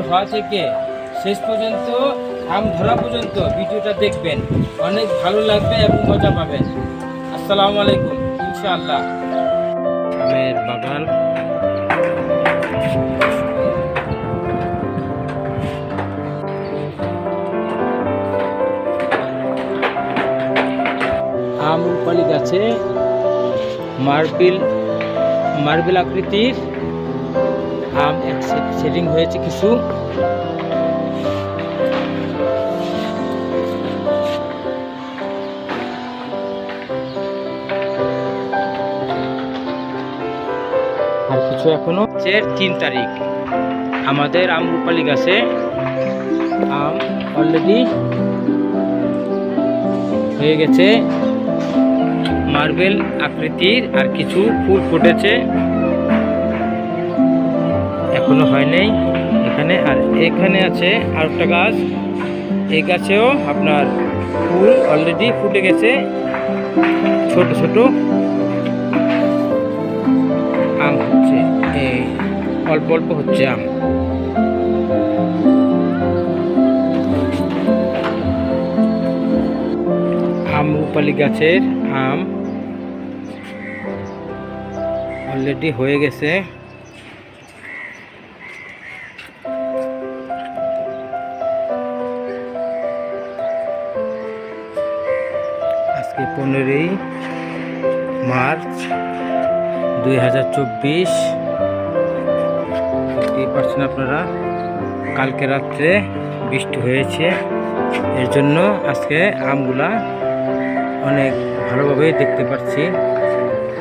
হওয়া থেকে শেষ পর্যন্ত আম ধরা পর্যন্ত ভিডিওটা দেখবেন, অনেক ভালো লাগবে এবং মজা পাবেন। আসসালামু আলাইকুম। ইনশাআল্লাহ আমের বাগান, আম রূপালী গাছে মার্বেল আকৃতির আম সেটিং হয়েছে কিছু। আর কিছু এখনো 3 তারিখ আমাদের আম রূপালী গাছে আম অলরেডি হয়ে গেছে মার্বেল আকৃতির, আর কিছু ফুল ফুটেছে, এখনো হয় নাই এখানে। আর এখানে আছে আরেকটা গাছ, এই গাছেও আপনার ফুল অলরেডি ফুটে গেছে, ছোট ছোট আম হচ্ছে, এই অল্প অল্প হচ্ছে আম। আম রূপালী গাছের আম অলরেডি হয়ে গেছে। আজকে 15ই মার্চ 2024। দেখতেই পাচ্ছেন আপনারা, কালকে রাত্রে বৃষ্টি হয়েছে, এর জন্য আজকে আমগুলা অনেক ভালোভাবে দেখতে পাচ্ছি,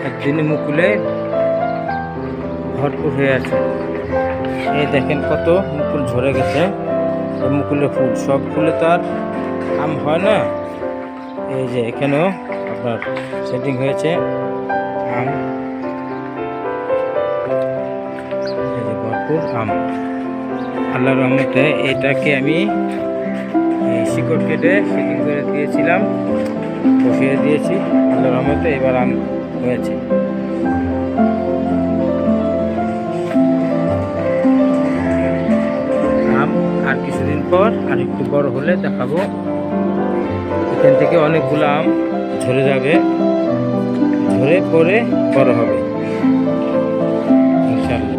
একদিনে মুকুলে ভরপুর হয়ে আছে। এই দেখেন কত মুকুল ঝরে গেছে, মুকুলের ফুল, সব ফুলে তো আর আম হয় না। এই যে এখানেও আপনার সেটিং হয়েছে আম, ভরপুর আম। আল্লাহর রহমতে এটাকে আমি শিকড় কেটে সেটিং করে দিয়েছিলাম, বসিয়ে দিয়েছি। আল্লাহর রহমতে এবার আম হয়েছে। আম আর কিছুদিন পর আর একটু বড় হলে দেখাবো। এখান থেকে অনেকগুলো আম ঝরে যাবে, ঝরে পরে বড় হবে ইনশাআল্লাহ।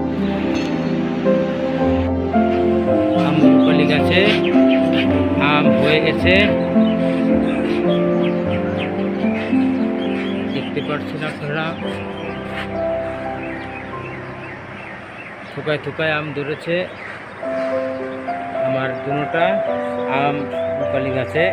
আম রূপালী গাছে আম হয়ে গেছে, দেখতে পাচ্ছেন আপনারা, থোকায় থোকায় আম ধরেছে আমার দুটোটা আম রূপালী গাছে।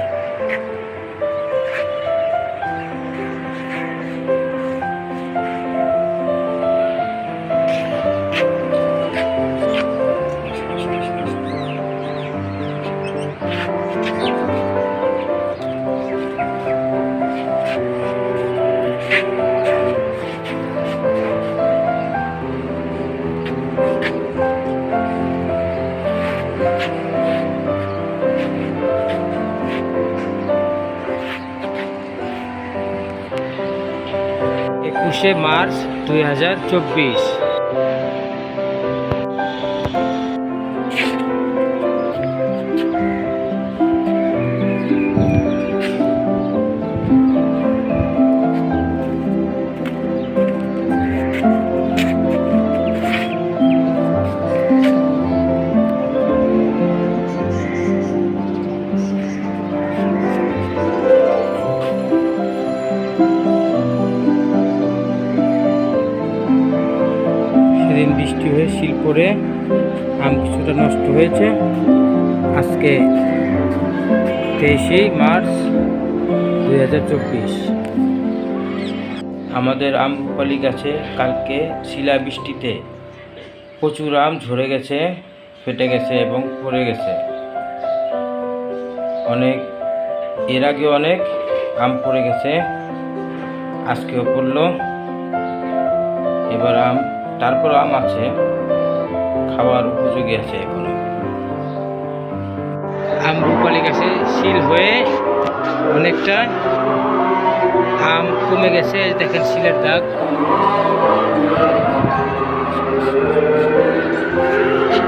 মার্চ 2024। বৃষ্টি হয়ে শিল পড়ে আম কিছুটা নষ্ট হয়েছে। আজকে 23 মার্চ 2024। আমাদের আম রূপালী গাছে কালকে শিলা বৃষ্টিতে প্রচুর আম ঝরে গেছে, ফেটে গেছে এবং পড়ে গেছে। অনেক এর আগে অনেক আম পড়ে গেছে, আজকেও পড়লো। এবার আম, তারপর আম আছে, খাওয়ার উপযোগী আছে এখনো। আম রূপালী গাছে শিল হয়ে অনেকটা আম কমে গেছে, দেখেন শিলের দাগ।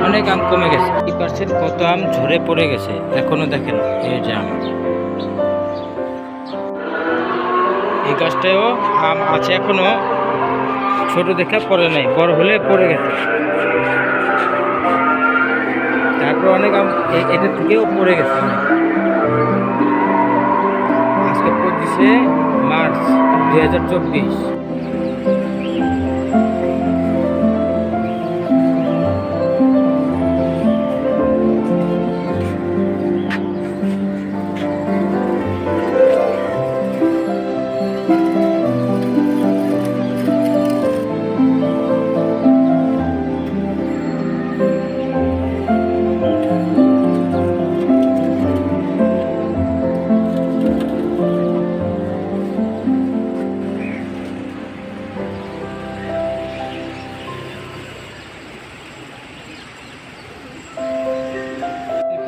অনেক আম কমে গেছে। 80% কত আম ঝরে পড়ে গেছে, এখনো দেখেন এই যে আম। এই গাছটাও আম আছে এখনো, ছোট দেখা পড়ে নাই, বড় হলে পড়ে গেছে। তারপর অনেক আম এটা থেকেও পড়ে গেছে অনেক। আজকে 25শে মার্চ 2024।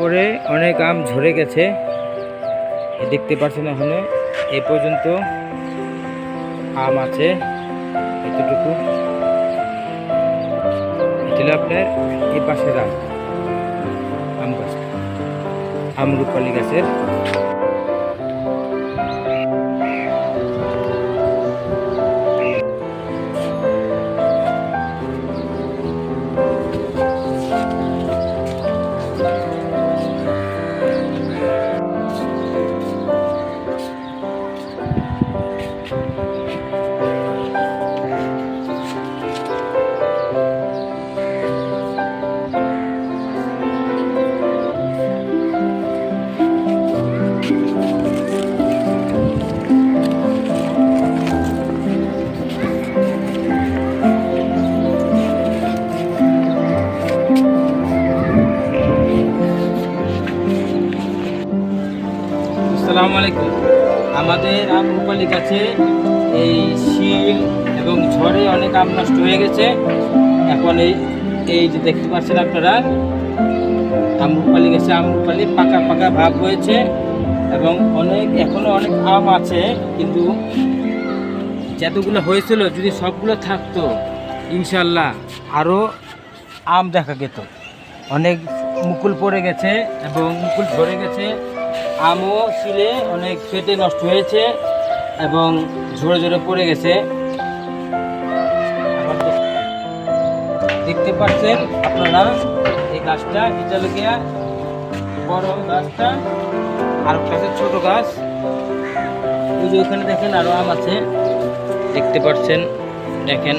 পরে অনেক আম ঝরে গেছে, দেখতে পাচ্ছেন। এখানে এই পর্যন্ত আম আছে এতটুকু। এটা আপনার এই পাশের আম গাছ, আমরুপালি গাছের। আসসালামু আলাইকুম। আমাদের আমরুপালি গাছে এই শিল এবং ঝড়ে অনেক আম নষ্ট হয়ে গেছে। এখন এই যে দেখতে পাচ্ছেন আপনারা, আমরুপালি গাছে আমরুপালি পাকা পাকা ভাব হয়েছে এবং এখনো অনেক আম আছে। কিন্তু যতগুলো হয়েছিল যদি সবগুলো থাকতো ইনশাল্লাহ আরও আম দেখা যেত। অনেক মুকুল পড়ে গেছে এবং মুকুল ঝরে গেছে। আমও শিলে অনেক ফেটে নষ্ট হয়েছে এবং ঝরে ঝরে পড়ে গেছে। দেখতে পাচ্ছেন আপনারা এই গাছটা, এটা লাগিয়া বড় গাছটা, আর কাছে ছোট গাছ। ওই যে ওখানে দেখেন আরো আম আছে, দেখতে পাচ্ছেন। দেখেন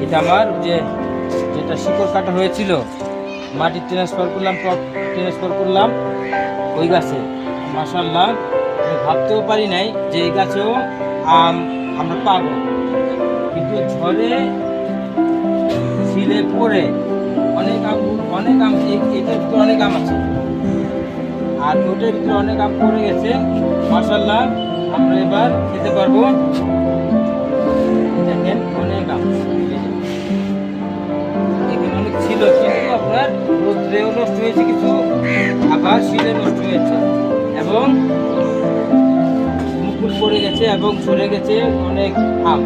এটা আমার যেটা শিকড় কাটা হয়েছিল, মাটি ট্রান্সফার করলাম ওই গাছে। মাশাআল্লাহ, আমি ভাবতেও পারি নাই যে এই গাছেও আম আমরা পাবো। কিন্তু ঝড়ে শিলে পড়ে অনেক আম এটার ভিতরে অনেক আম আছে, আর ওটার ভিতরে অনেক আম পড়ে গেছে। মাশাআল্লাহ, আমরা এবার খেতে পারবো। দেখেন অনেক আম ছিল, কিন্তু আপনার রোদ্রেও নষ্ট হয়েছে কিছু, আবার শীতে নষ্ট হয়েছে এবং মুকুল পড়ে গেছে এবং ঝরে গেছে অনেক আম।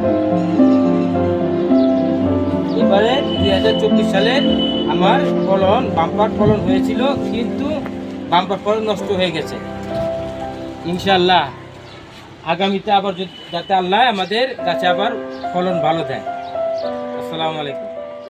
এবারে 2024 সালে আমার বাম্পার ফলন হয়েছিল, কিন্তু বাম্পার ফলন নষ্ট হয়ে গেছে। ইনশাল্লাহ আগামীতে আবার যাতে আল্লাহ আমাদের গাছে আবার ফলন ভালো দেয়। আসসালামু আলাইকুম।